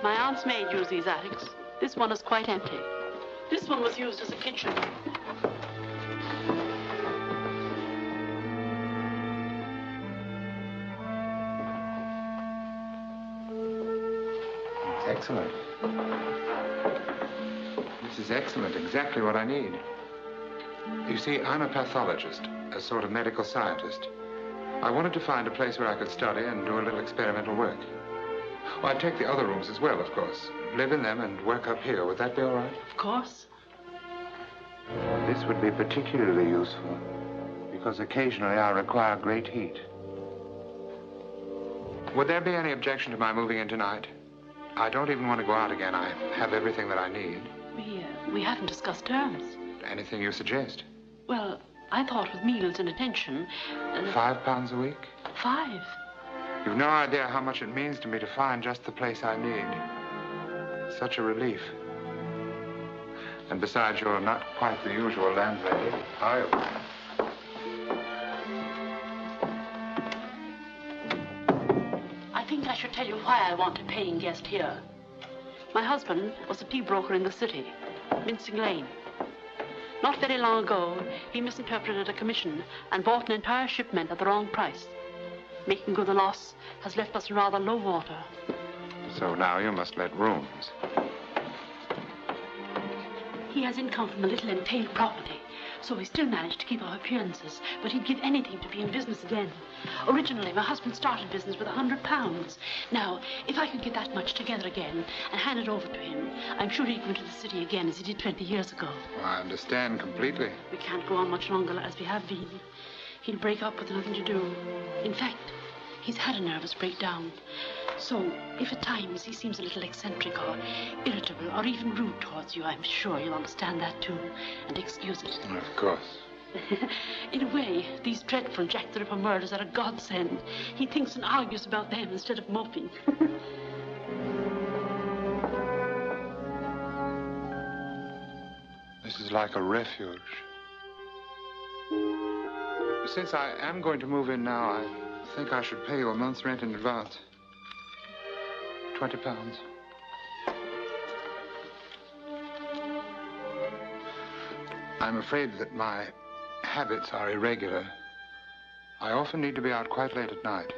My aunt's maid used these attics. This one is quite empty. This one was used as a kitchen. It's excellent. This is excellent, exactly what I need. You see, I'm a pathologist, a sort of medical scientist. I wanted to find a place where I could study and do a little experimental work. Well, I'd take the other rooms as well, of course. Live in them and work up here. Would that be all right? Of course. This would be particularly useful, because occasionally I require great heat. Would there be any objection to my moving in tonight? I don't even want to go out again. I have everything that I need. We haven't discussed terms. Anything you suggest? Well, I thought with meals and attention... £5 a week? 5. You've no idea how much it means to me to find just the place I need. It's such a relief. And besides, you're not quite the usual landlady, are you? I think I should tell you why I want a paying guest here. My husband was a tea broker in the city, Mincing Lane. Not very long ago, he misinterpreted a commission and bought an entire shipment at the wrong price. Making good the loss has left us in rather low water. So now you must let rooms. He has income from a little entailed property, so he still managed to keep up appearances, but he'd give anything to be in business again. Originally, my husband started business with £100. Now, if I could get that much together again and hand it over to him, I'm sure he'd come to the city again as he did 20 years ago. Well, I understand completely. We can't go on much longer as we have been. He'll break up with nothing to do. In fact, he's had a nervous breakdown. So, if at times he seems a little eccentric or irritable or even rude towards you, I'm sure you'll understand that too and excuse it. Of course. In a way, these dreadful Jack the Ripper murders are a godsend. He thinks and argues about them instead of moping. This is like a refuge. Since I am going to move in now, I think I should pay you a month's rent in advance. £20. I'm afraid that my habits are irregular. I often need to be out quite late at night,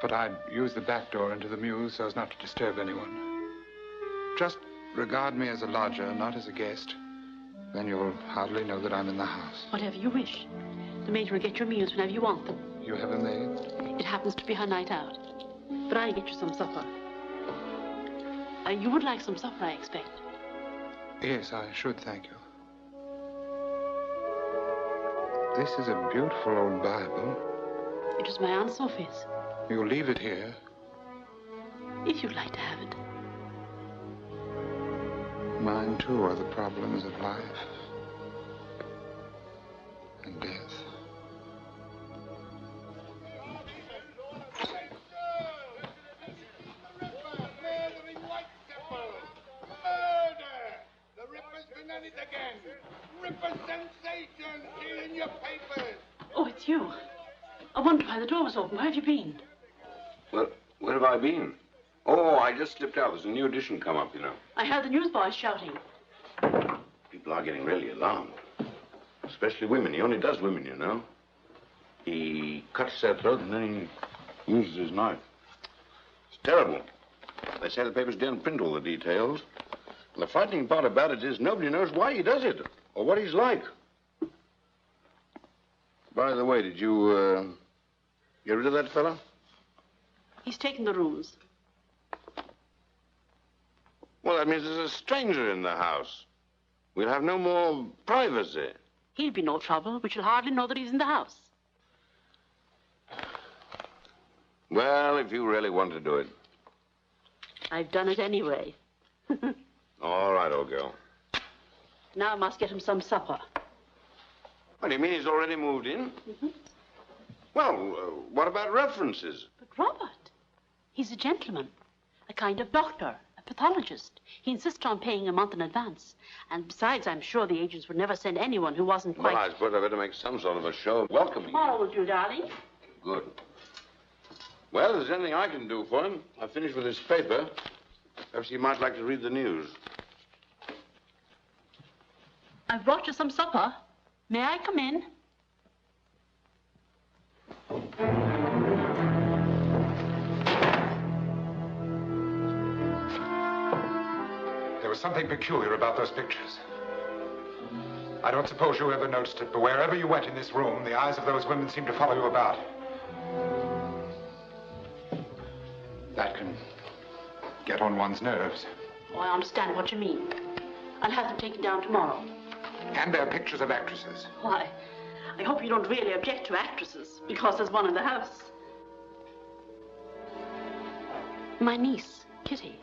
but I'd use the back door into the mews so as not to disturb anyone. Just regard me as a lodger, not as a guest. Then you'll hardly know that I'm in the house. Whatever you wish. The maid will get your meals whenever you want them. You have a maid? It happens to be her night out. But I'll get you some supper. You would like some supper, I expect. Yes, I should, thank you. This is a beautiful old Bible. It was my Aunt Sophie's. You'll leave it here? If you'd like to have it. Mine, too, are the problems of life and death. Oh, it's you. I wonder why the door was open. Where have you been? Well, where have I been? Oh, I just slipped out. There's a new edition come up, you know. I heard the newsboys shouting. People are getting really alarmed. Especially women. He only does women, you know. He cuts their throat and then he uses his knife. It's terrible. They say the papers don't print all the details. And the frightening part about it is nobody knows why he does it or what he's like. By the way, did you, get rid of that fella? He's taken the rooms. Well, that means there's a stranger in the house. We'll have no more privacy. He'll be no trouble. We shall hardly know that he's in the house. Well, if you really want to do it. I've done it anyway. All right, old girl. Now I must get him some supper. What do you mean he's already moved in? Mm-hmm. Well, what about references? But Robert, he's a gentleman, a kind of doctor, a pathologist. He insists on paying a month in advance. And besides, I'm sure the agents would never send anyone who wasn't quite... Well, I suppose I better make some sort of a show of welcoming. Tomorrow will do, darling. Good. Well, if there's anything I can do for him, I've finished with his paper. Perhaps you might like to read the news. I've brought you some supper. May I come in? There was something peculiar about those pictures. I don't suppose you ever noticed it, but wherever you went in this room, the eyes of those women seemed to follow you about. That can get on one's nerves. Oh, I understand what you mean. I'll have them taken down tomorrow. And they're pictures of actresses. Why, I hope you don't really object to actresses, because there's one in the house. My niece, Kitty.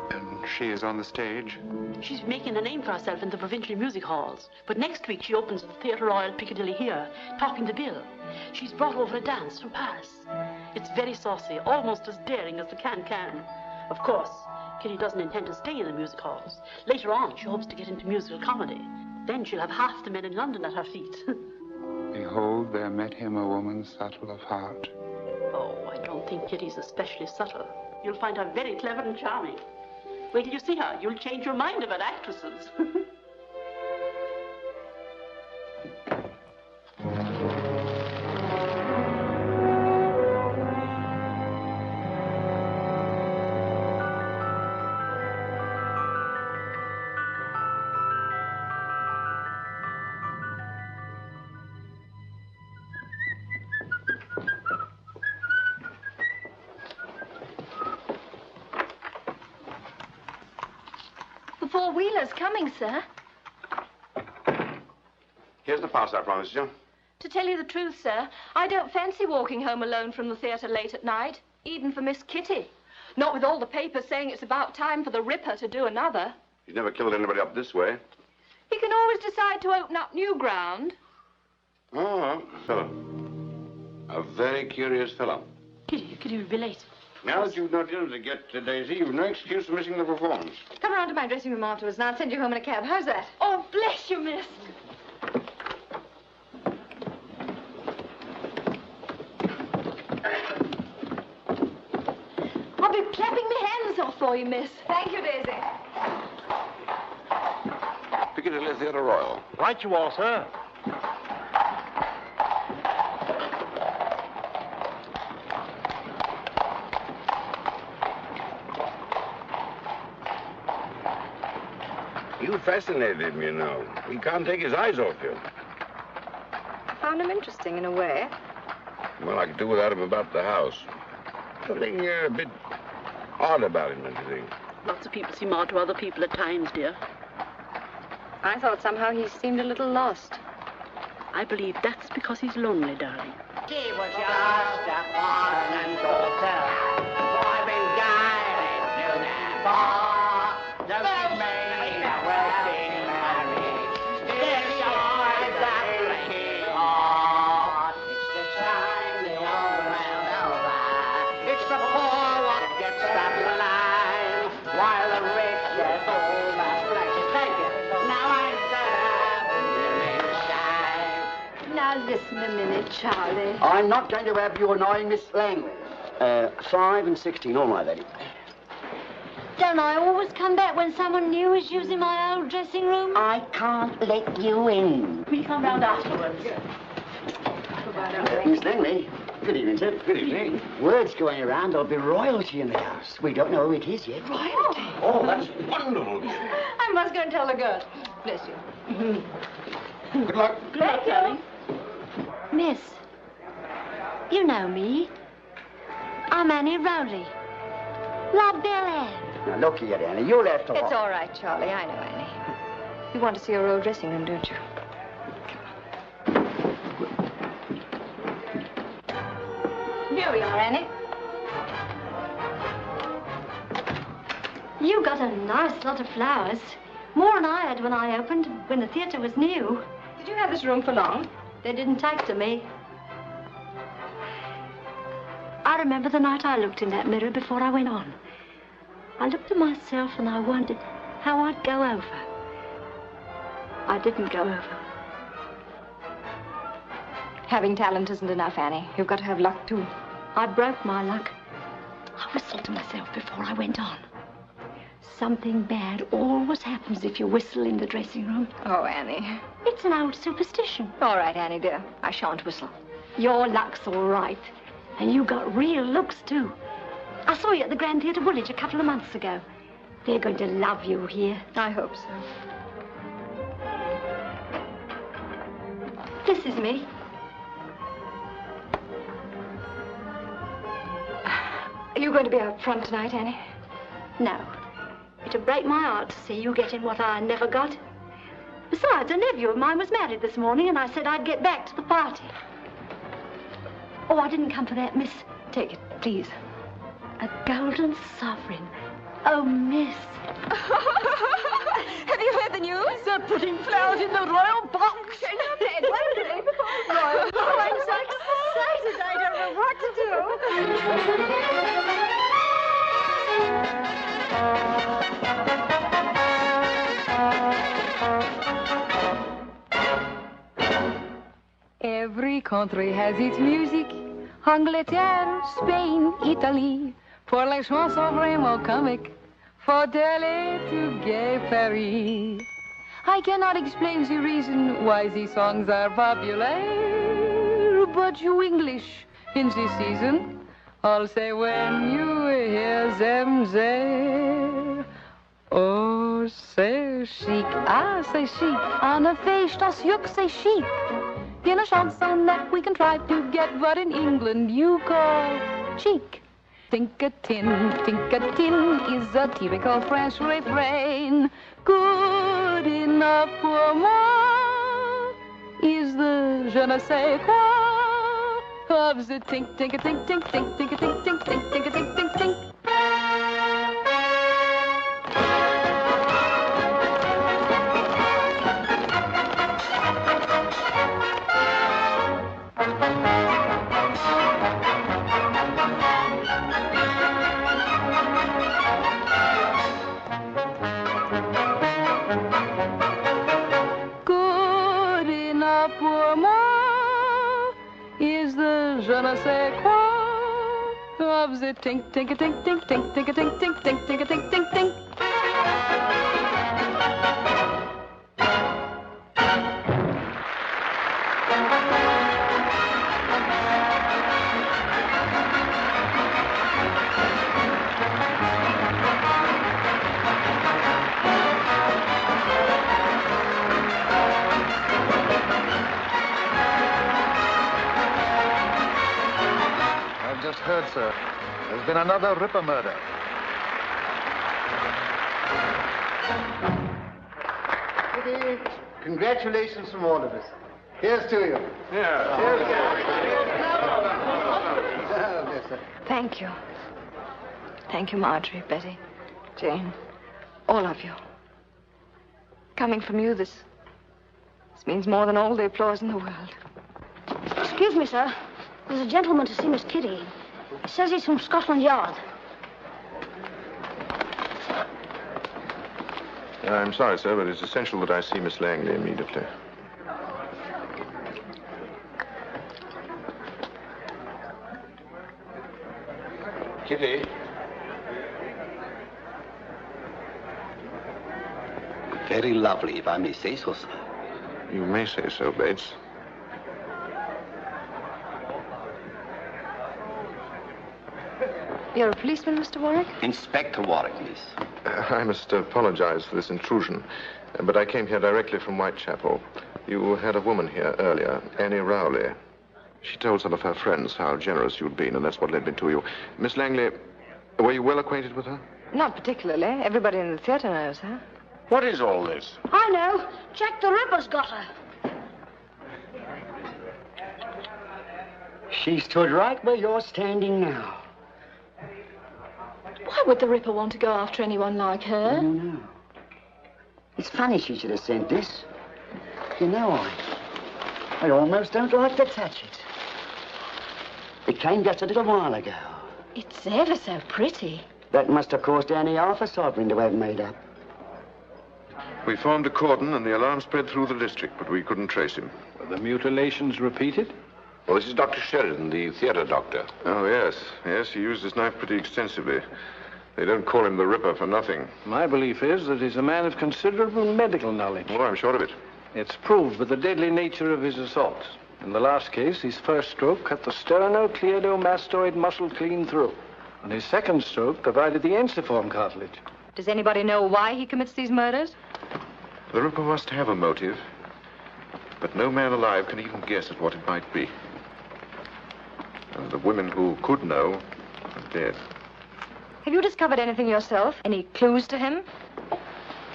And she is on the stage? She's making a name for herself in the provincial music halls. But next week she opens the Theatre Royal Piccadilly here, topping the bill. She's brought over a dance from Paris. It's very saucy, almost as daring as the can-can. Of course, Kitty doesn't intend to stay in the music halls. Later on, she hopes to get into musical comedy. Then she'll have half the men in London at her feet. Behold, there met him a woman subtle of heart. Oh, I don't think Kitty's especially subtle. You'll find her very clever and charming. Wait till you see her. You'll change your mind about actresses. The four-wheeler's coming, sir. Here's the pass I promised you. To tell you the truth, sir, I don't fancy walking home alone from the theatre late at night, even for Miss Kitty. Not with all the papers saying it's about time for the Ripper to do another. He's never killed anybody up this way. He can always decide to open up new ground. Oh, fellow. A very curious fellow. Kitty will be late. Now that you've no dinner to get to, Daisy, you've no excuse for missing the performance. Come around to my dressing room afterwards and I'll send you home in a cab. How's that? Oh, bless you, miss. I'll be clapping my hands off for you, miss. Thank you, Daisy. Piccadilly Theatre Royal. Right you are, sir. You fascinated him, you know. He can't take his eyes off you. I found him interesting in a way. Well, I could do without him about the house. Something a bit odd about him, don't you think? Lots of people seem odd to other people at times, dear. I thought somehow he seemed a little lost. I believe that's because he's lonely, darling. She was just a foreign daughter, driving guided to the bar. The maid wedding marriage, still joys that breaking heart. It's the time the old world over. It's the poor what gets that line, while the rich get all that flesh. Thank you. Now I'm sad. Now listen a minute, Charlie. I'm not going to have you annoying Miss Langley. 5 and 16, all right, lady. Don't I always come back when someone new is using my old dressing room? I can't let you in. Will you come round afterwards? Miss Langley, good evening, sir. Good evening. Word's going around there'll be royalty in the house. We don't know who it is yet. Royalty? Oh, that's wonderful. I must go and tell the girls. Bless you. Good luck. Good luck, darling. Miss, you know me. I'm Annie Rowley. La Belle Anne. Now, look here, Annie, you'll have to... It's all right, Charlie. I know, Annie. You want to see your old dressing room, don't you? Here we are, Annie. You got a nice lot of flowers. More than I had when I opened, when the theatre was new. Did you have this room for long? They didn't take to me. I remember the night I looked in that mirror before I went on. I looked at myself and I wondered how I'd go over. I didn't go over. Having talent isn't enough, Annie. You've got to have luck, too. I broke my luck. I whistled to myself before I went on. Something bad always happens if you whistle in the dressing room. Oh, Annie. It's an old superstition. All right, Annie, dear. I shan't whistle. Your luck's all right. And you got real looks, too. I saw you at the Grand Theatre Woolwich a couple of months ago. They're going to love you here. I hope so. This is me. Are you going to be out front tonight, Annie? No. It'd break my heart to see you getting what I never got. Besides, a nephew of mine was married this morning, and I said I'd get back to the party. Oh, I didn't come for that, miss. Take it, please. A golden sovereign. Oh, miss. Have you heard the news? They're putting flowers in the royal box. Oh, I'm so excited. I don't know what to do. Every country has its music. Angleterre, Spain, Italy. Pour les chansons vraiment comiques. Faut aller to Gay Paris. I cannot explain the reason why these songs are popular, but you English in this season, I'll say when you hear them there. Oh, c'est chic, ah, c'est chic, en effet, das juk, c'est chic. In a chanson that we can try to get what in England you call cheek. Think-a-tin is a typical French refrain. Good enough for moi is the je ne sais quoi of the tink-tink-a-tink-tink-tink-tink-a-tink-tink-tink-tink-tink-tink-tink. Je ne sais quoi of the tink tink a tink tink tink tink a tink tink tink tink a tink tink tink. Heard, sir. There's been another Ripper murder. Kitty, congratulations from all of us. Here's to you. Yeah. Oh, yes, sir. Thank you. Thank you, Marjorie, Betty, Jane, all of you. Coming from you, this means more than all the applause in the world. Excuse me, sir. There's a gentleman to see Miss Kitty. He says he's from Scotland Yard. I'm sorry, sir, but it's essential that I see Miss Langley immediately. Kitty? Very lovely, if I may say so, sir. You may say so, Bates. You're a policeman, Mr. Warwick? Inspector Warwick, miss. I must apologize for this intrusion, but I came here directly from Whitechapel. You had a woman here earlier, Annie Rowley. She told some of her friends how generous you'd been, and that's what led me to you. Miss Langley, were you well acquainted with her? Not particularly. Everybody in the theater knows her. What is all this? I know. Jack the Ripper's got her. She stood right where you're standing now. Why would the Ripper want to go after anyone like her? I don't know. It's funny she should have sent this. You know, I almost don't like to touch it. It came just a little while ago. It's ever so pretty. That must have cost Annie half a sovereign to have made up. We formed a cordon, and the alarm spread through the district, but we couldn't trace him. Were the mutilations repeated? Well, this is Dr. Sheridan, the theater doctor. Oh, yes. Yes, he used his knife pretty extensively. They don't call him the Ripper for nothing. My belief is that he's a man of considerable medical knowledge. Oh, I'm sure of it. It's proved by the deadly nature of his assaults. In the last case, his first stroke cut the sternocleidomastoid muscle clean through. And his second stroke divided the ensiform cartilage. Does anybody know why he commits these murders? The Ripper must have a motive. But no man alive can even guess at what it might be. And the women who could know are dead. Have you discovered anything yourself? Any clues to him?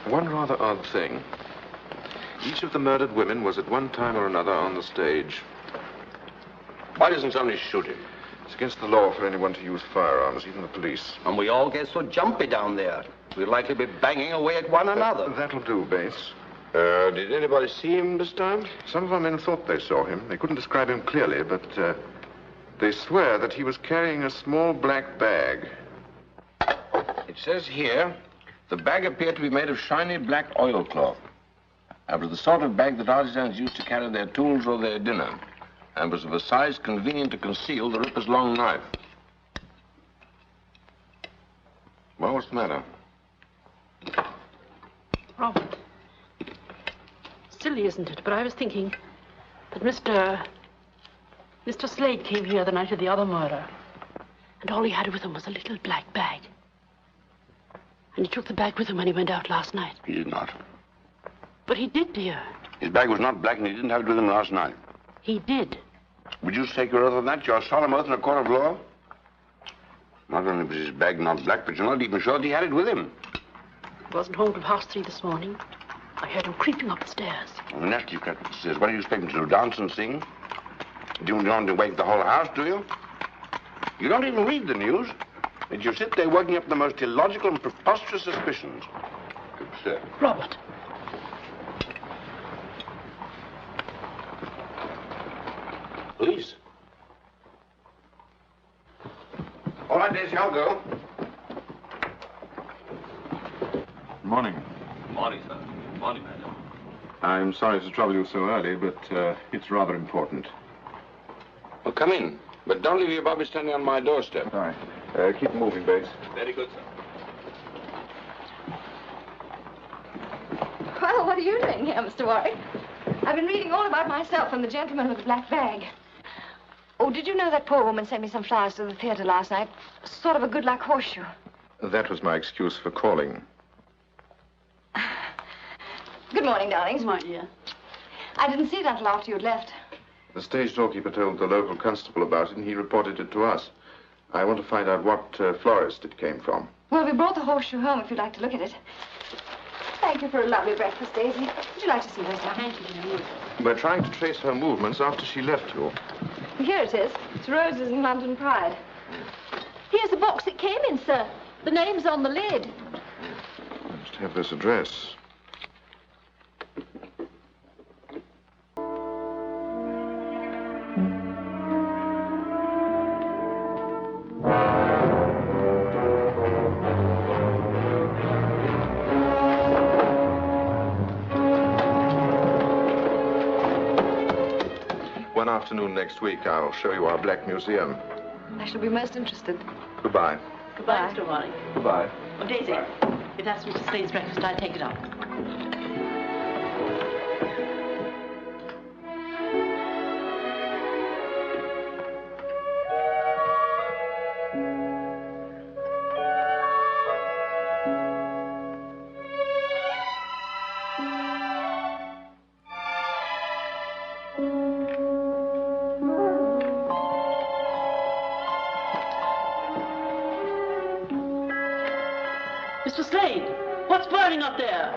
One rather odd thing. Each of the murdered women was at one time or another on the stage. Why doesn't somebody shoot him? It's against the law for anyone to use firearms, even the police. And we all get so jumpy down there. We'll likely be banging away at one another. That'll do, Bates. Did anybody see him this time? Some of our men thought they saw him. They couldn't describe him clearly, but they swear that he was carrying a small black bag. It says here, the bag appeared to be made of shiny black oilcloth. It was the sort of bag that artisans used to carry their tools or their dinner, and was of a size convenient to conceal the Ripper's long knife. Well, what's the matter? Robert. Silly, isn't it? But I was thinking that Mr. Slade came here the night of the other murder, and all he had with him was a little black bag. And he took the bag with him when he went out last night. He did not. But he did, dear. His bag was not black, and he didn't have it with him last night. He did. Would you take your oath on that? Your solemn oath in a court of law? Not only was his bag not black, but you're not even sure that he had it with him. He wasn't home till 3:30 this morning. I heard him creeping up the stairs. Well, naturally, you crept up the stairs. What do you expect him to do, dance and sing? You don't want to wake the whole house, do you? You don't even read the news. But you sit there working up the most illogical and preposterous suspicions. Good sir. Robert. Police. All right, Daisy, I'll go. Morning. Morning, sir. Morning, madam. I'm sorry to trouble you so early, but it's rather important. Well, come in. But don't leave your Bobby standing on my doorstep. All right. Keep moving, Bates. Very good, sir. Well, what are you doing here, Mr. Warwick? I've been reading all about myself and the gentleman with the black bag. Oh, did you know that poor woman sent me some flowers to the theater last night? Sort of a good luck horseshoe. That was my excuse for calling. Good morning, darlings. Good morning, dear. I didn't see it until after you'd left. The stage doorkeeper told the local constable about it, and he reported it to us. I want to find out what florist it came from. Well, we brought the horseshoe home if you'd like to look at it. Thank you for a lovely breakfast, Daisy. Would you like to see this now? Thank you, dear. We're trying to trace her movements after she left you. Here it is. It's Roses in London Pride. Here's the box it came in, sir. The name's on the lid. I must have this address. One afternoon next week, I'll show you our Black Museum. I shall be most interested. Goodbye. Goodbye, Mr. Warwick. Goodbye. Oh, Daisy, if that's Mr. Slade's breakfast, I'll take it up. Mr. Slade, what's burning up there?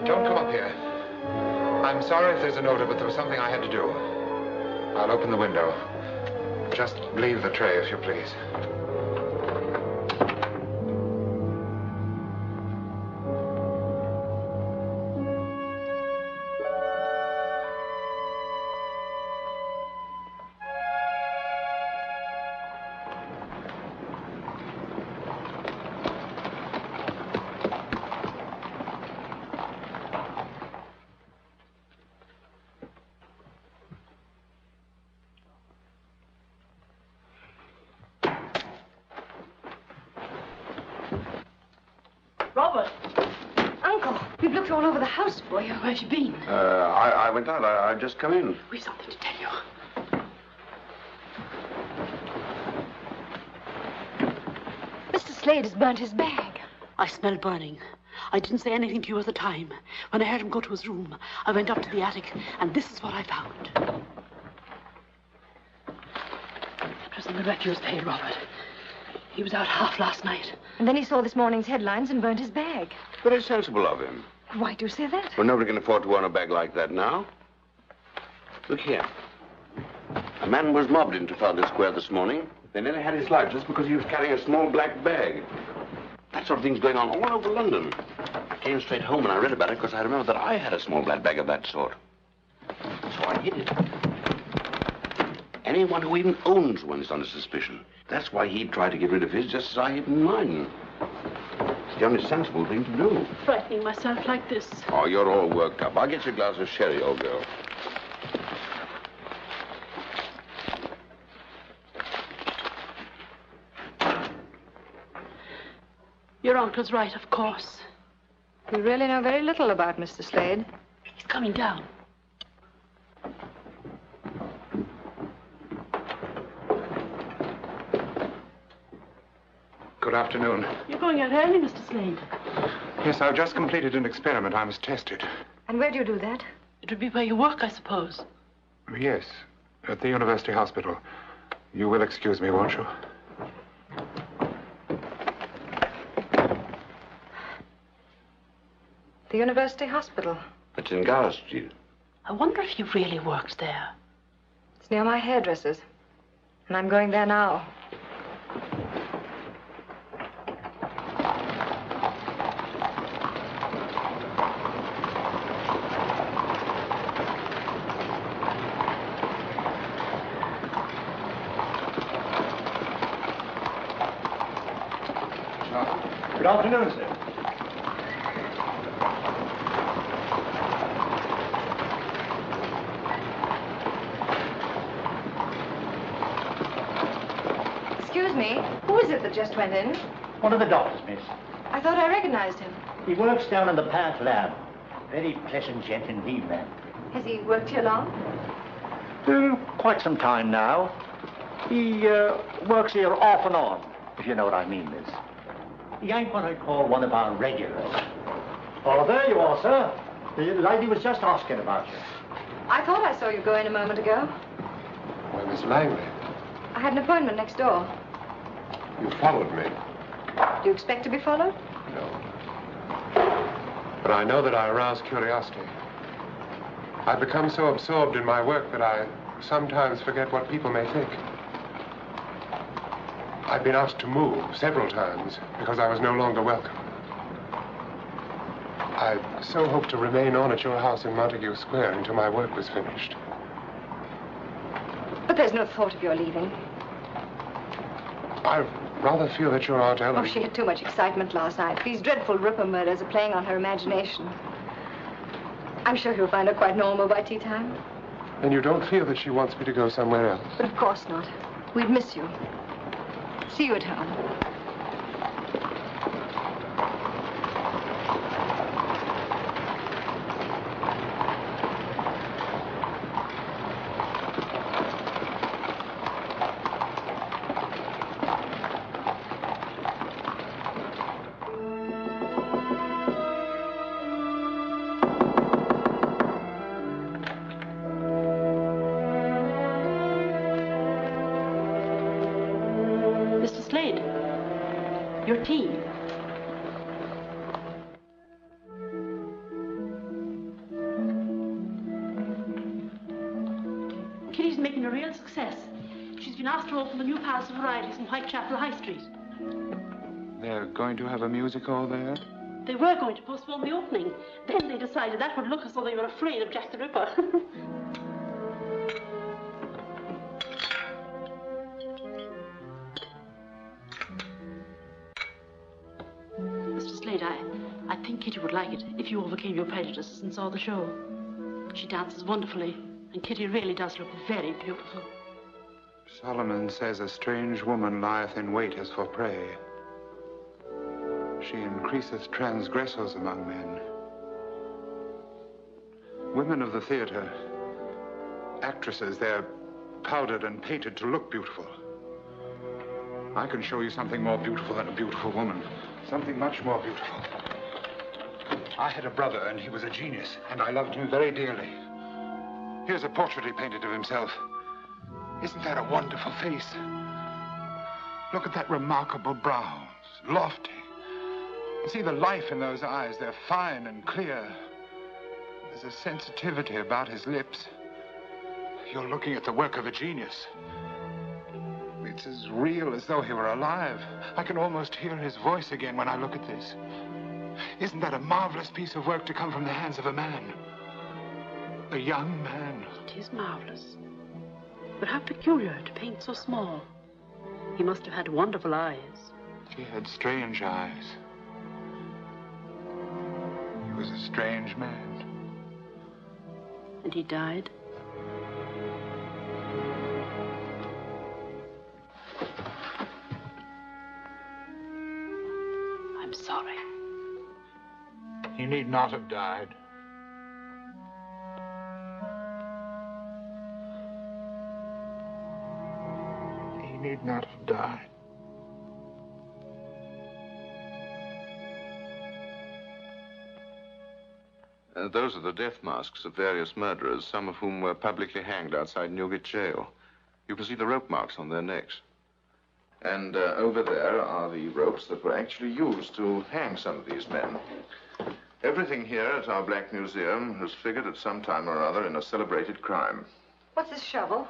Don't come up here. I'm sorry if there's an odor, but there was something I had to do. I'll open the window. Just leave the tray, if you please. looked all over the house for you. Where have you been? I went out. I've just come in. We've something to tell you. Mr. Slade has burnt his bag. I smelled burning. I didn't say anything to you at the time. When I heard him go to his room, I went up to the attic, and this is what I found. It was in the refuse pail, Robert. He was out half last night. And then he saw this morning's headlines and burnt his bag. Very sensible of him. Why do you say that? Well, nobody can afford to own a bag like that now. Look here. A man was mobbed in Trafalgar Square this morning. They nearly had his life just because he was carrying a small black bag. That sort of thing's going on all over London. I came straight home and I read about it because I remember that I had a small black bag of that sort. So I hid it. Anyone who even owns one is under suspicion. That's why he tried to get rid of his just as I hid mine. It's the only sensible thing to do. Frightening myself like this. Oh, you're all worked up. I'll get you a glass of sherry, old girl. Your uncle's right, of course. We really know very little about Mr. Slade. He's coming down. Good afternoon. You're going out early, Mr. Slade. Yes, I've just completed an experiment. I must test it. And where do you do that? It would be where you work, I suppose. Yes, at the University Hospital. You will excuse me, won't you? The University Hospital. It's in Gower Street. I wonder if he really works there. It's near my hairdresser's. And I'm going there now. Good afternoon, sir. Excuse me, who is it that just went in? One of the doctors, miss. I thought I recognized him. He works down in the Path Lab. Very pleasant gent indeed, ma'am. Has he worked here long? Quite some time now. He works here off and on, if you know what I mean, miss. He ain't what I call one of our regulars. Oh, there you are, sir. The lady was just asking about you. I thought I saw you go in a moment ago. Why, Miss Langley, I had an appointment next door. you followed me. Do you expect to be followed? No. But I know that I arouse curiosity. I've become so absorbed in my work that I sometimes forget what people may think. I've been asked to move several times because I was no longer welcome. I so hoped to remain on at your house in Montague Square until my work was finished. But there's no thought of your leaving. I rather feel that your Aunt Ellen... Oh, she had too much excitement last night. These dreadful Ripper murders are playing on her imagination. I'm sure you'll find her quite normal by tea time. And you don't feel that she wants me to go somewhere else? But of course not. We'd miss you. See you at home. Mr. Slade, your tea. Kitty's making a real success. She's been asked to open the new Palace of Varieties in Whitechapel High Street. They're going to have a musical there? They were going to postpone the opening. Then they decided that would look as though they were afraid of Jack the Ripper. Mr. Slade, I think Kitty would like it if you overcame your prejudices and saw the show. She dances wonderfully, and Kitty really does look very beautiful. Solomon says a strange woman lieth in wait as for prey. She increaseth transgressors among men. Women of the theater, actresses, they're powdered and painted to look beautiful. I can show you something more beautiful than a beautiful woman. Something much more beautiful. I had a brother, and he was a genius, and I loved him very dearly. Here's a portrait he painted of himself. Isn't that a wonderful face? Look at that remarkable brow. It's lofty. See the life in those eyes. They're fine and clear. There's a sensitivity about his lips. You're looking at the work of a genius. It's as real as though he were alive. I can almost hear his voice again when I look at this. Isn't that a marvelous piece of work to come from the hands of a man? A young man. It is marvelous. But how peculiar to paint so small. He must have had wonderful eyes. He had strange eyes. He was a strange man. And he died? I'm sorry. He need not have died. He need not have died. Those are the death masks of various murderers, some of whom were publicly hanged outside Newgate jail. You can see the rope marks on their necks. And over there are the ropes that were actually used to hang some of these men. Everything here at our Black Museum has figured at some time or other in a celebrated crime. What's this shovel?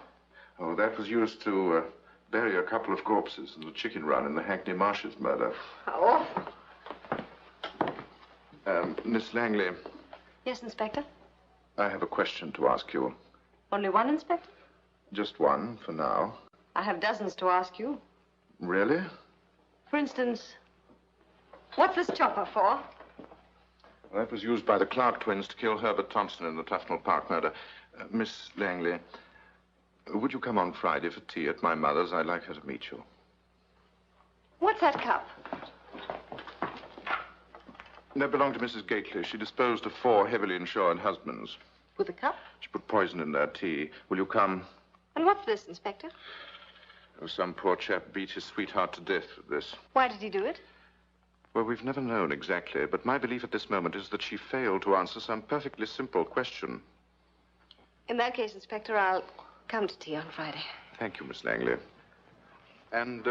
Oh, that was used to bury a couple of corpses in the chicken run in the Hackney Marshes murder. How awful. Miss Langley, Yes, Inspector? I have a question to ask you. Only one, Inspector? Just one, for now. I have dozens to ask you. Really? For instance, what's this chopper for? That was used by the Clark twins to kill Herbert Thompson in the Tufnell Park murder. Miss Langley, would you come on Friday for tea at my mother's? I'd like her to meet you. What's that cup? That belonged to Mrs. Gately. She disposed of 4 heavily insured husbands. With a cup? She put poison in their tea. Will you come? And what's this, Inspector? Oh, some poor chap beat his sweetheart to death with this. Why did he do it? Well, we've never known exactly, but my belief at this moment is that she failed to answer some perfectly simple question. In that case, Inspector, I'll come to tea on Friday. Thank you, Miss Langley. And,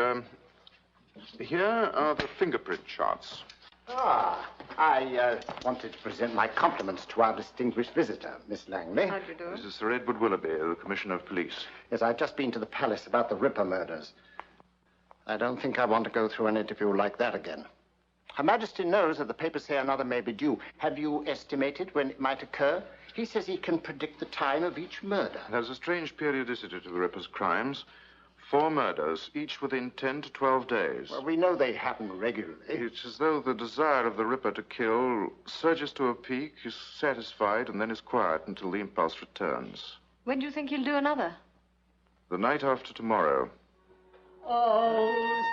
here are the fingerprint charts. Ah, I wanted to present my compliments to our distinguished visitor, Miss Langley. How do you do? This is Sir Edward Willoughby, the Commissioner of Police. Yes, I've just been to the palace about the Ripper murders. I don't think I want to go through an interview like that again. Her Majesty knows that the papers say another may be due. Have you estimated when it might occur? He says he can predict the time of each murder. There's a strange periodicity to the Ripper's crimes. 4 murders, each within 10 to 12 days. Well, we know they happen regularly. It's as though the desire of the Ripper to kill surges to a peak, is satisfied, and then is quiet until the impulse returns. When do you think he'll do another? The night after tomorrow. Oh,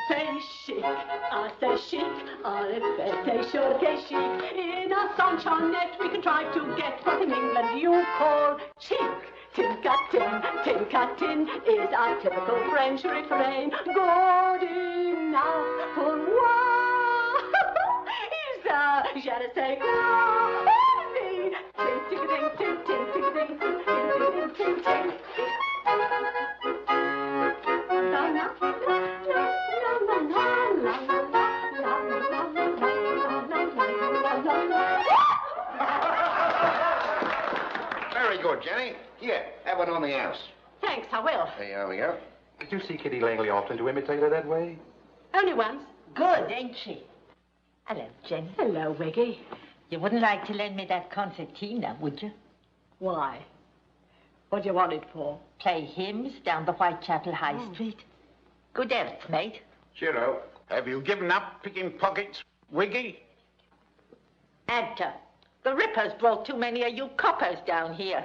say chic, I say chic, I say sure get chic. In a sunshine net we can try to get what in England you call chic. Tin-cat-tin, tin-cat-tin is our typical French refrain. Good enough for moi is the je ne sais quoi. Tin-tic-a-ding, tin-tin-tic-a-ding, tin-tin-tin-tin-tin. Very good, Jenny. Here, have one on the house. Thanks, I will. There we go. Did you see Kitty Langley often to imitate her that way? Only once. Good, ain't she? Hello, Jenny. Hello, Wiggy. You wouldn't like to lend me that concertina, would you? Why? What do you want it for? Play hymns down the Whitechapel High Street. Good health, mate. Cheero. Have you given up picking pockets, Wiggy? Anta, the Rippers brought too many of you coppers down here.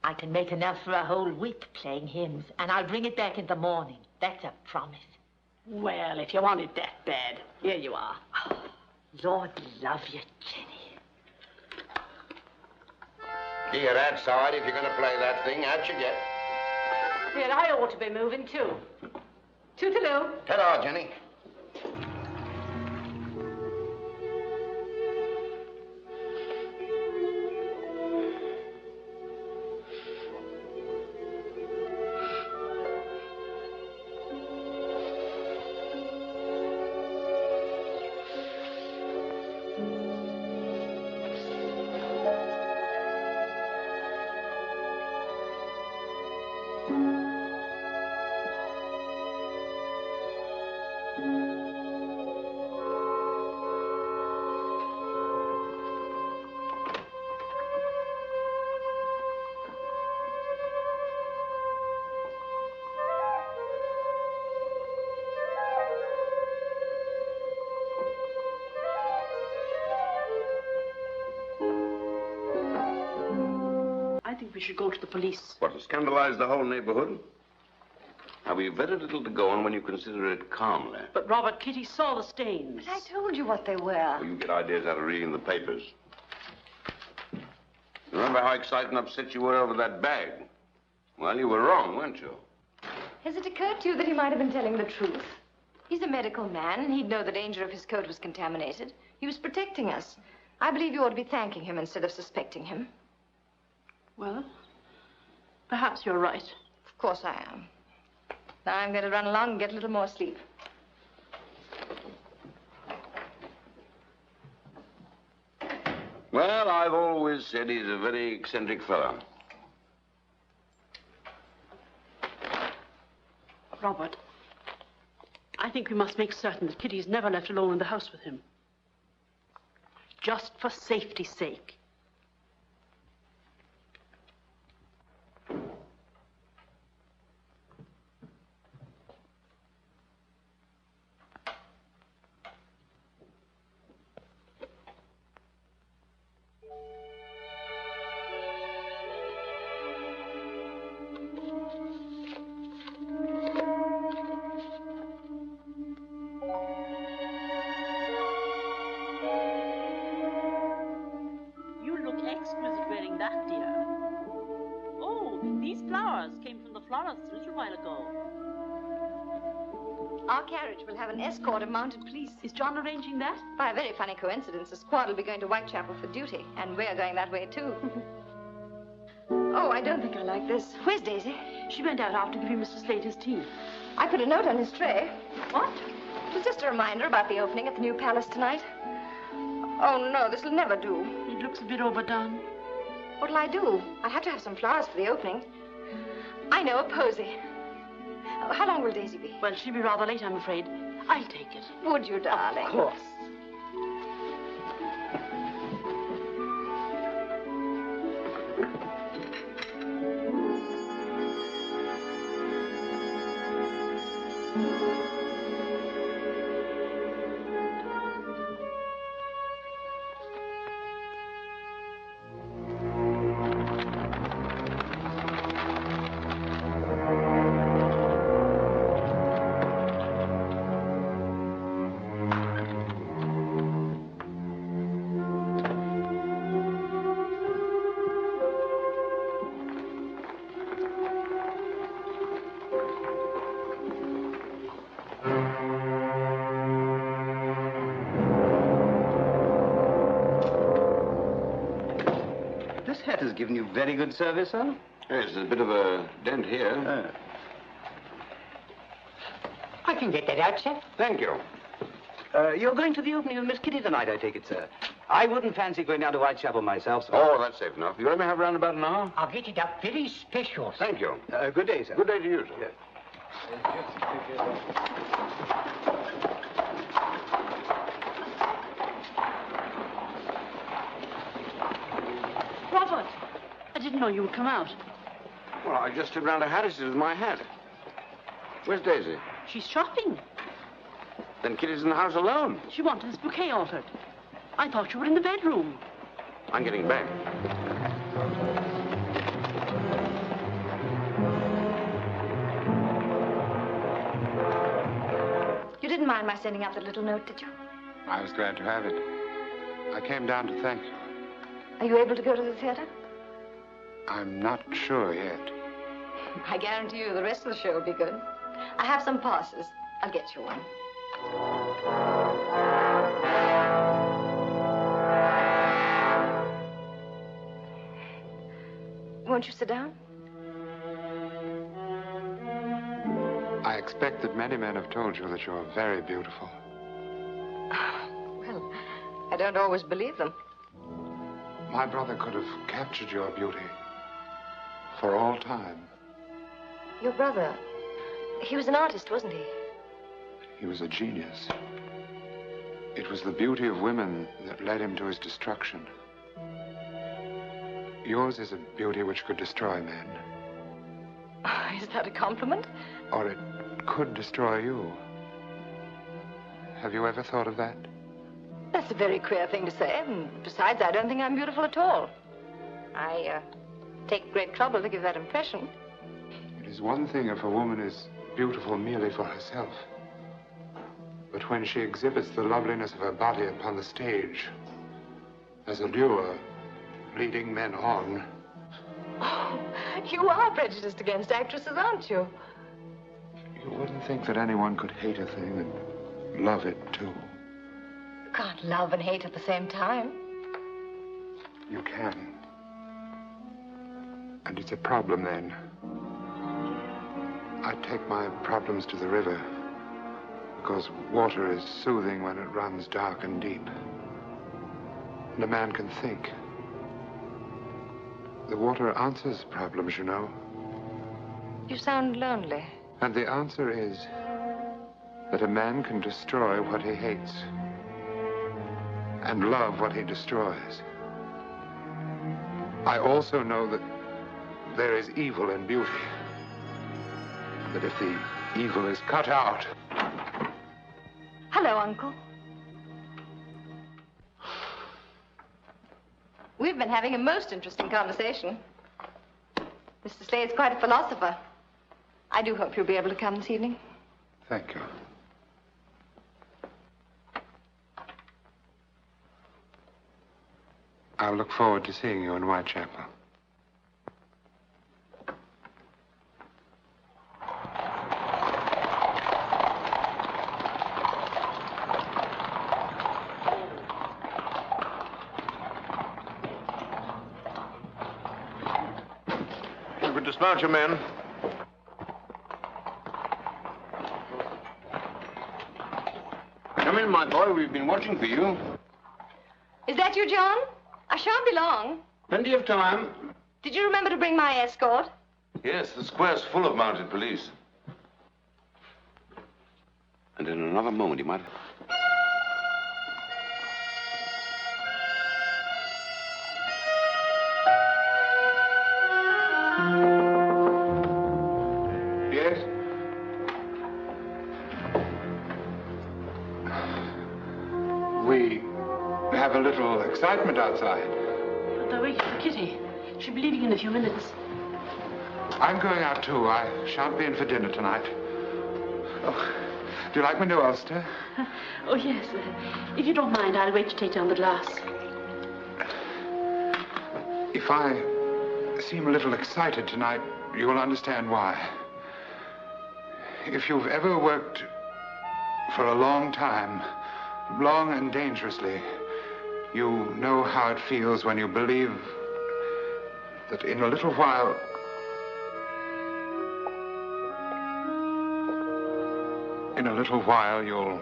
I can make enough for a whole week playing hymns, and I'll bring it back in the morning. That's a promise. Well, if you want it that bad, here you are. Oh, Lord love you, Jenny. Key your outside if you're going to play that thing. Out you get. Well, I ought to be moving too. Toodaloo. Ta-da, Jenny. I think we should go to the police. What, to scandalize the whole neighborhood? Have you very little to go on when you consider it calmly? But, Robert, Kitty saw the stains. But I told you what they were. Well, you get ideas out of reading the papers. Remember how excited and upset you were over that bag? Well, you were wrong, weren't you? Has it occurred to you that he might have been telling the truth? He's a medical man, and he'd know the danger of his coat was contaminated. He was protecting us. I believe you ought to be thanking him instead of suspecting him. Well, perhaps you're right. Of course I am. Now I'm going to run along and get a little more sleep. Well, I've always said he's a very eccentric fellow. Robert, I think we must make certain that Kitty's never left alone in the house with him. Just for safety's sake. Our carriage will have an escort of mounted police. Is John arranging that? By a very funny coincidence, the squad will be going to Whitechapel for duty, and we're going that way, too. Oh, I don't think I like this. Where's Daisy? She went out after giving Mr. Slade his tea. I put a note on his tray. What? It was just a reminder about the opening at the new palace tonight. Oh, no, this will never do. It looks a bit overdone. What'll I do? I'll have to have some flowers for the opening. I know, a posy. How long will Daisy be? Well, she'll be rather late, I'm afraid. I'll take it. Would you, darling? Of course. Has given you very good service, sir? Yes, there's a bit of a dent here. I can get that out, chef. Thank you. You're going to the opening of Miss Kitty tonight, I take it, sir. I wouldn't fancy going down to Whitechapel myself, sir. Oh, that's safe enough. You let me have round about an hour? I'll get it up very special. Thank you. Good day, sir. Good day to you, sir. Yes. Robert, I didn't know you would come out. Well, I just stood round to Harris's with my hat. Where's Daisy? She's shopping. Then Kitty's in the house alone. She wanted this bouquet altered. I thought you were in the bedroom. I'm getting back. You didn't mind my sending out that little note, did you? I was glad to have it. I came down to thank you. Are you able to go to the theater? I'm not sure yet. I guarantee you the rest of the show will be good. I have some passes. I'll get you one. Won't you sit down? I expect that many men have told you that you're very beautiful. Well, I don't always believe them. My brother could have captured your beauty for all time. Your brother, he was an artist, wasn't he? He was a genius. It was the beauty of women that led him to his destruction. Yours is a beauty which could destroy men. Is that a compliment? Or it could destroy you. Have you ever thought of that? That's a very queer thing to say. And besides, I don't think I'm beautiful at all. I take great trouble to give that impression. It is one thing if a woman is beautiful merely for herself. But when she exhibits the loveliness of her body upon the stage as a lure, leading men on. Oh, you are prejudiced against actresses, aren't you? You wouldn't think that anyone could hate a thing and love it, too. You can't love and hate at the same time. You can. And it's a problem, then. I take my problems to the river because water is soothing when it runs dark and deep. And a man can think. The water answers problems, you know. You sound lonely. And the answer is that a man can destroy what he hates and love what he destroys. I also know that there is evil in beauty. That if the evil is cut out... Hello, Uncle. We've been having a most interesting conversation. Mr. Slade's quite a philosopher. I do hope you'll be able to come this evening. Thank you. I'll look forward to seeing you in Whitechapel. You could dismount your men. Come in, my boy. We've been watching for you. Is that you, John? I shan't be long. Plenty of time. Did you remember to bring my escort? Yes, the square's full of mounted police. And in another moment, he might... Yes? We have a little excitement outside. They're waiting for Kitty. She'll be leaving in a few minutes. I'm going out, too. I shan't be in for dinner tonight. Oh, do you like my new ulster? Oh, yes. If you don't mind, I'll wait to take down the glass. If I seem a little excited tonight, you will understand why. If you've ever worked for a long time, long and dangerously, you know how it feels when you believe that in a little while... in a little while, you'll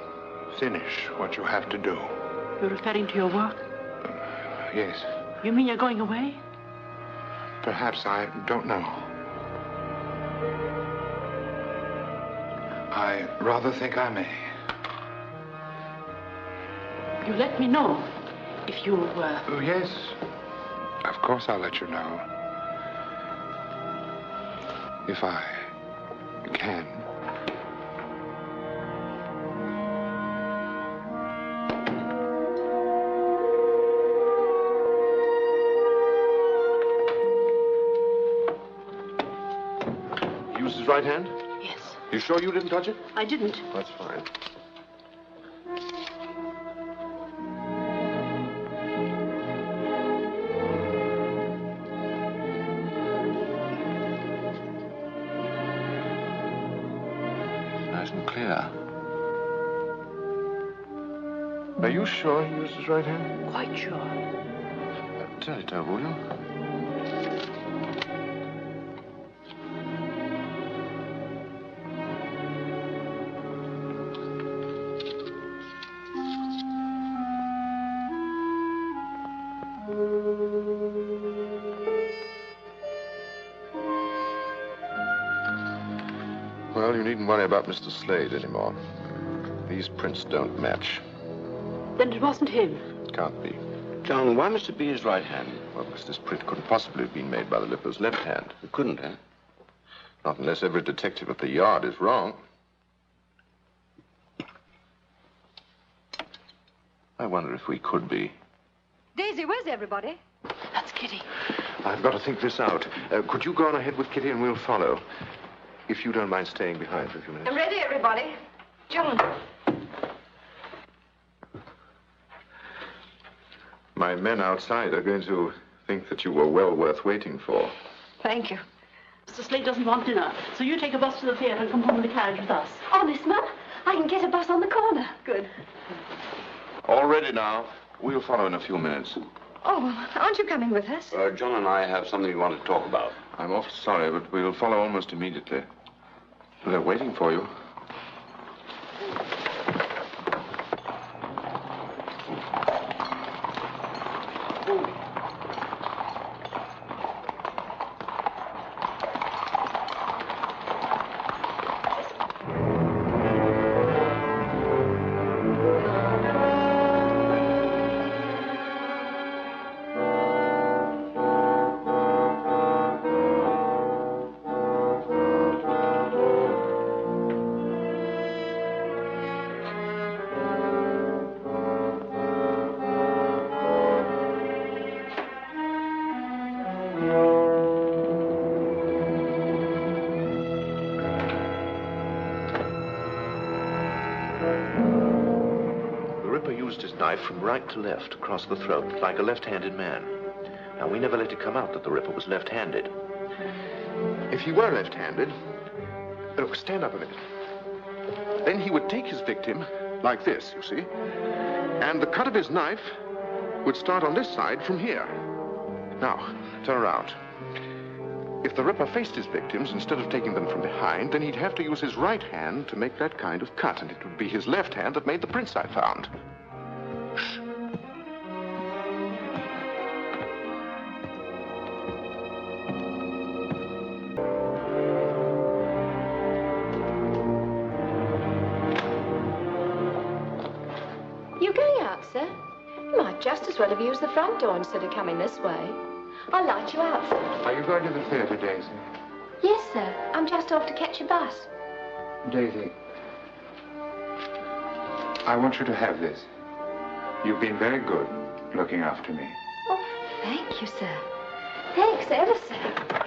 finish what you have to do. You're referring to your work? Yes. You mean you're going away? Perhaps. I don't know. I rather think I may. You let me know if you... Oh, yes. Of course I'll let you know. If I can. Use his right hand? Yes. You sure you didn't touch it? I didn't. That's fine. isn't clear. Are you sure he used his right hand? Quite sure. Turn it over, will you? Well, you needn't worry about Mr. Slade anymore. These prints don't match. Then it wasn't him. Can't be. John, why must it be his right hand? Well, because this print couldn't possibly have been made by the Lipper's left hand. It couldn't, eh? Not unless every detective at the Yard is wrong. I wonder if we could be. Daisy, where's everybody? That's Kitty. I've got to think this out. Could you go on ahead with Kitty and we'll follow? If you don't mind staying behind for a few minutes. I'm ready, everybody. John. My men outside are going to think that you were well worth waiting for. Thank you. Mr. Slade doesn't want dinner, so you take a bus to the theater and come home in the carriage with us. Honest, Mum, I can get a bus on the corner. Good. All ready now. We'll follow in a few minutes. Oh, well, aren't you coming with us? John and I have something we want to talk about. I'm awfully sorry, but we'll follow almost immediately. They're waiting for you. From right to left, across the throat, like a left-handed man. Now, we never let it come out that the Ripper was left-handed. If he were left-handed... Look, stand up a minute. Then he would take his victim, like this, you see, and the cut of his knife would start on this side from here. Now, turn around. If the Ripper faced his victims, instead of taking them from behind, then he'd have to use his right hand to make that kind of cut, and it would be his left hand that made the prints I found. You going out, sir? You might just as well have used the front door instead of coming this way. I'll light you out, sir. Are you going to the theater, Daisy? Yes, sir. I'm just off to catch a bus. Daisy, I want you to have this. You've been very good looking after me. Oh, thank you, sir. Thanks ever, sir.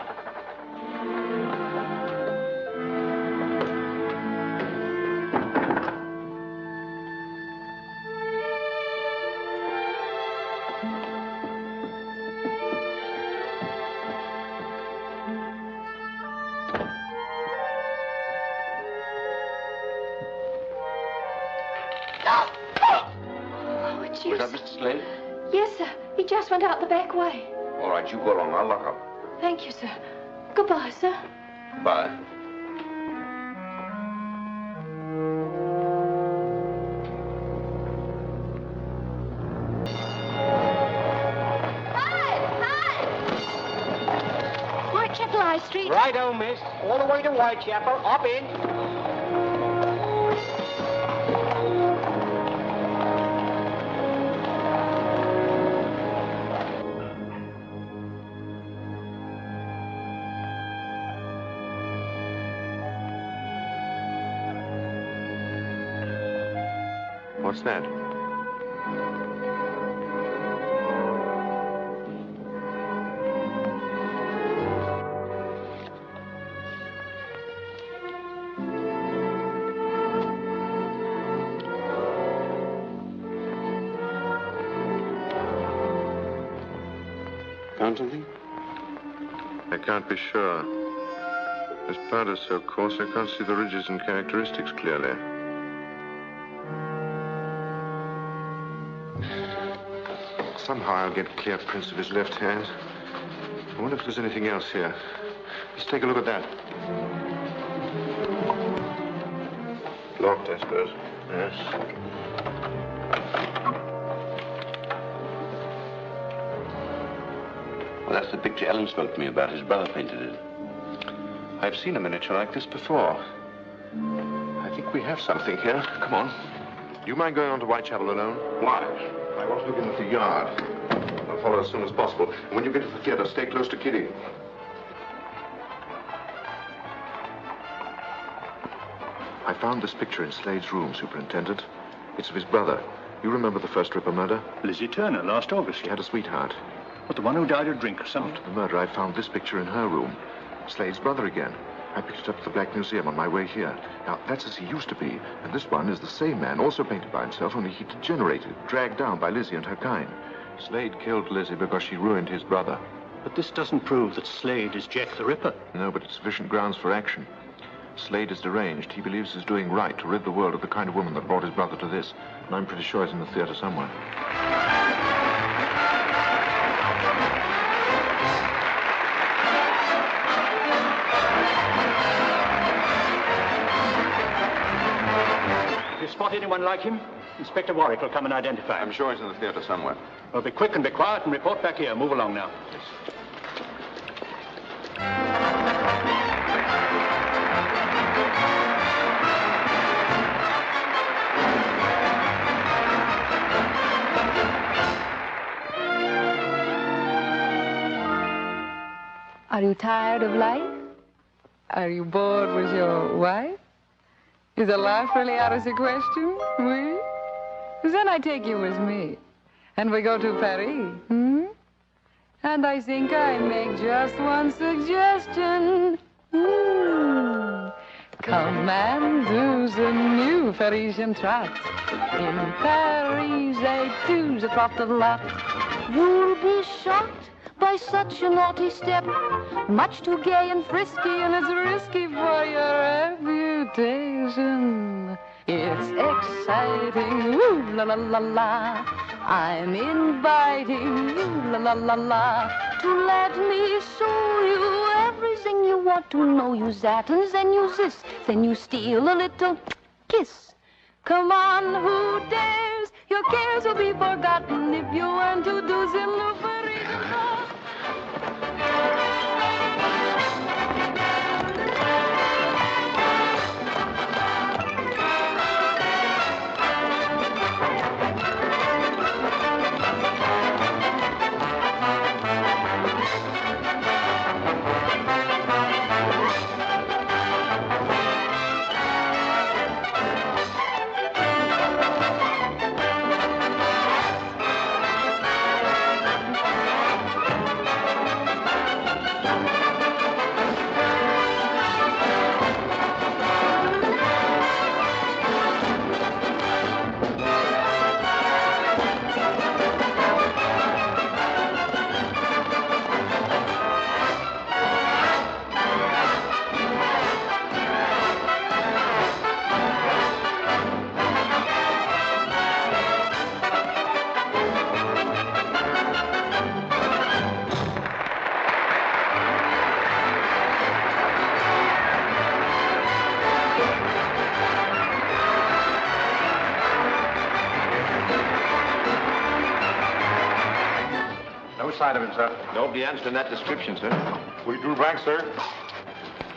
Was that Mr. Slade? Yes, sir. He just went out the back way. All right, you go along. I'll lock up. Thank you, sir. Goodbye, sir. Bye. Whitechapel High Street. Righto, miss. All the way to Whitechapel. Up in. What's that? Found something? I can't be sure. This powder's so coarse I can't see the ridges and characteristics clearly. Somehow I'll get clear prints of his left hand. I wonder if there's anything else here. Let's take a look at that. Locked, I suppose. Yes. Well, that's the picture Ellen spoke to me about. His brother painted it. I've seen a miniature like this before. I think we have something here. Come on. Do you mind going on to Whitechapel alone? Why? I want to look in at the yard. I'll follow as soon as possible. And when you get to the theater, stay close to Kitty. I found this picture in Slade's room, Superintendent. It's of his brother. You remember the first Ripper murder? Lizzie Turner, last August. She had a sweetheart. But the one who died of drink or something? After the murder, I found this picture in her room. Slade's brother again. I picked it up at the Black Museum on my way here. Now, that's as he used to be. And this one is the same man, also painted by himself, only he degenerated, dragged down by Lizzie and her kind. Slade killed Lizzie because she ruined his brother. But this doesn't prove that Slade is Jack the Ripper. No, but it's sufficient grounds for action. Slade is deranged. He believes he's doing right to rid the world of the kind of woman that brought his brother to this. And I'm pretty sure he's in the theater somewhere. If you spot anyone like him, Inspector Warwick will come and identify him. I'm sure he's in the theater somewhere. Well, be quick and be quiet and report back here. Move along now. Yes. Are you tired of life? Are you bored with your wife? Is the life really out of the question? Oui? Then I take you with me. And we go to Paris, And I think I make just one suggestion. Come and do the new Parisian trot. In Paris, they do the trot a lot. You'll be shocked by such a naughty step. Much too gay and frisky, and it's risky for your reputation. It's exciting, woo la la la la. I'm inviting you, la la la la, to let me show you everything you want to know. Use that and then use this, then you steal a little kiss. Come on, who dares? Your cares will be forgotten if you learn to do them new Parisian trot. Side of him, sir. Nobody answered in that description, sir. We drew back, sir.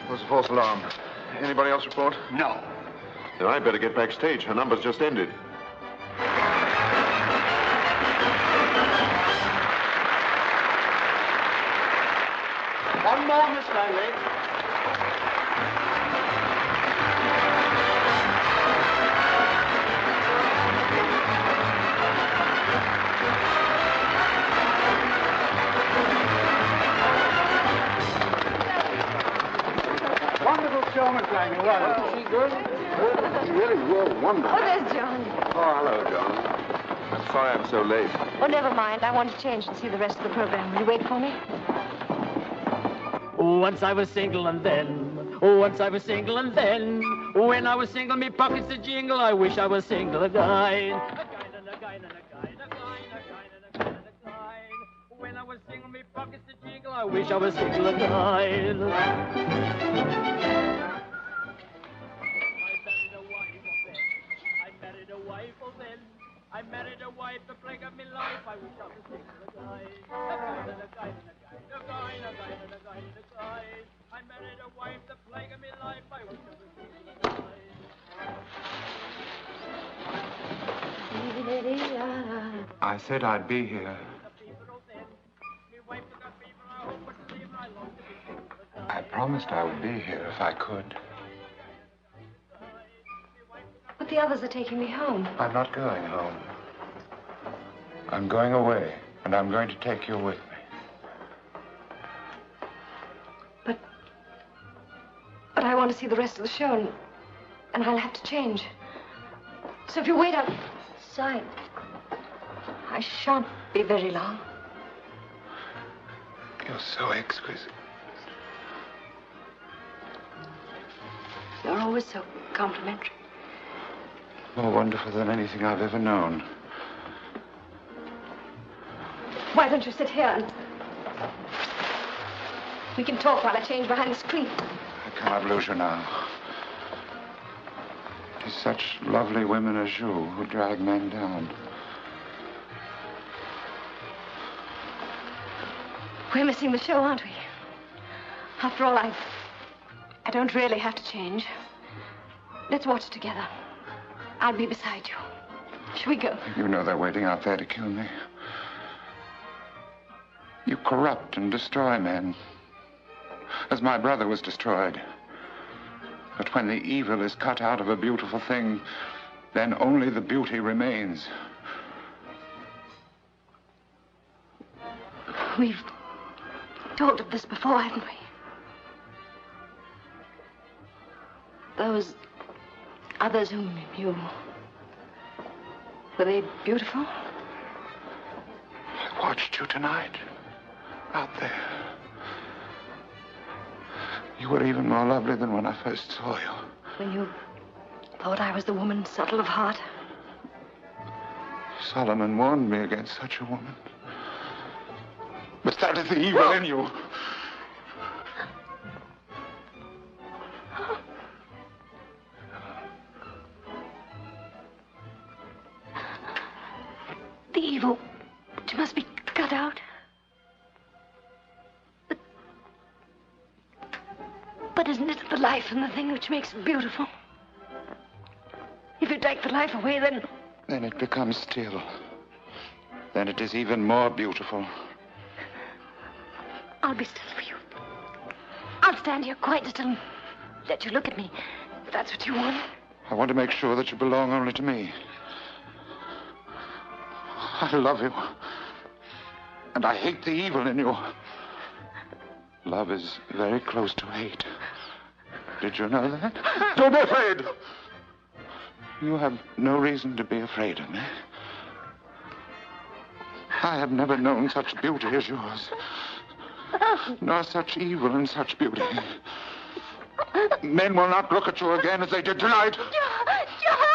What's the false alarm? Anybody else report? No. Then I'd better get backstage. Her number's just ended. One more, Miss Langley. Wonderful show, Miss Langley. Wasn't she good? You really were wonderful. Oh, there's John. Oh, hello, John. I'm sorry I'm so late. Oh, never mind. I want to change and see the rest of the program. Will you wait for me? Once I was single and then Once I was single and then, when I was single, me pockets a jingle. I wish I was single again. When I was single, me pockets a jingle. I wish I was single again. I married a wife, the plague of me life. I wish I was single again. I married a wife, the plague of me life. I wish I was single again. I said I'd be here. I promised I would be here if I could. But the others are taking me home. I'm not going home. I'm going away, and I'm going to take you with me. But I want to see the rest of the show, and I'll have to change. So if you wait outside, I shan't be very long. You're so exquisite. You're always so complimentary. More wonderful than anything I've ever known. Why don't you sit here and we can talk while I change behind the screen? I cannot lose you now. It is such lovely women as you who drag men down. We're missing the show, aren't we? After all, I don't really have to change. Let's watch it together. I'll be beside you. Shall we go? You know they're waiting out there to kill me. You corrupt and destroy men, as my brother was destroyed. But when the evil is cut out of a beautiful thing, then only the beauty remains. We've talked of this before, haven't we? Those others whom you... Were they beautiful? I watched you tonight, out there. You were even more lovely than when I first saw you. When you thought I was the woman subtle of heart? Solomon warned me against such a woman. But that is the evil in you. The evil which must be cut out. But isn't it the life and the thing which makes it beautiful? If you take the life away, then... Then it becomes still. Then it is even more beautiful. I'll be still for you. I'll stand here quite still and let you look at me, if that's what you want. I want to make sure that you belong only to me. I love you. And I hate the evil in you. Love is very close to hate. Did you know that? Don't be afraid! You have no reason to be afraid of me. I have never known such beauty as yours. Nor such evil and such beauty. Men will not look at you again as they did tonight. John!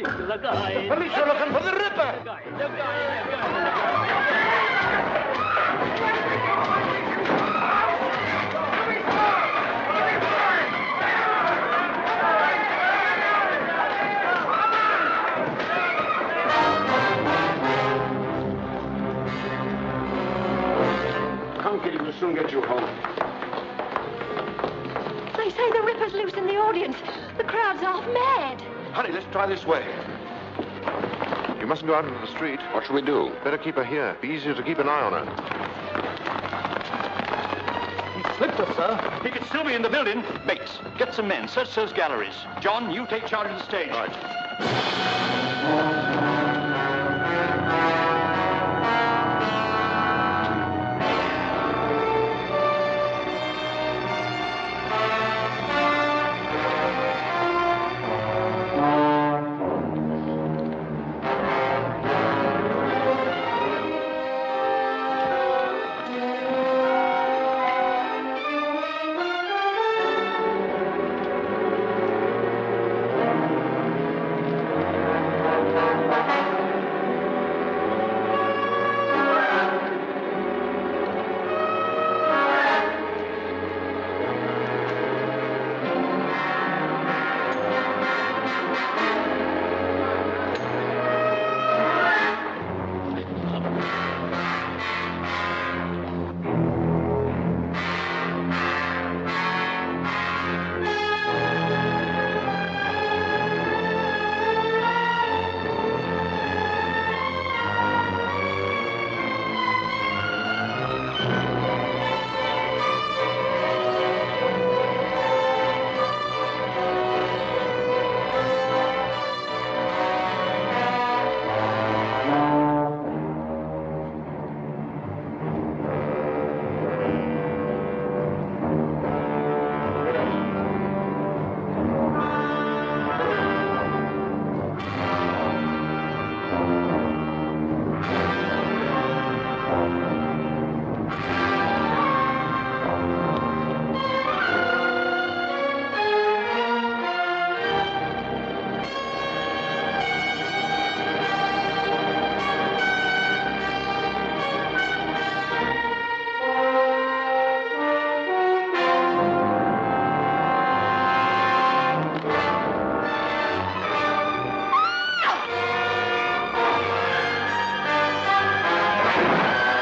singular guy. Police are looking for the Ripper. The guy. Come, Kitty, we'll soon get you home. They say the Ripper's loose in the audience. The crowd's half mad. Hurry, let's try this way. You mustn't go out into the street. What shall we do? Better keep her here. Be easier to keep an eye on her. He slipped us, sir. He could still be in the building. Bates, get some men. Search those galleries. John, you take charge of the stage. Right.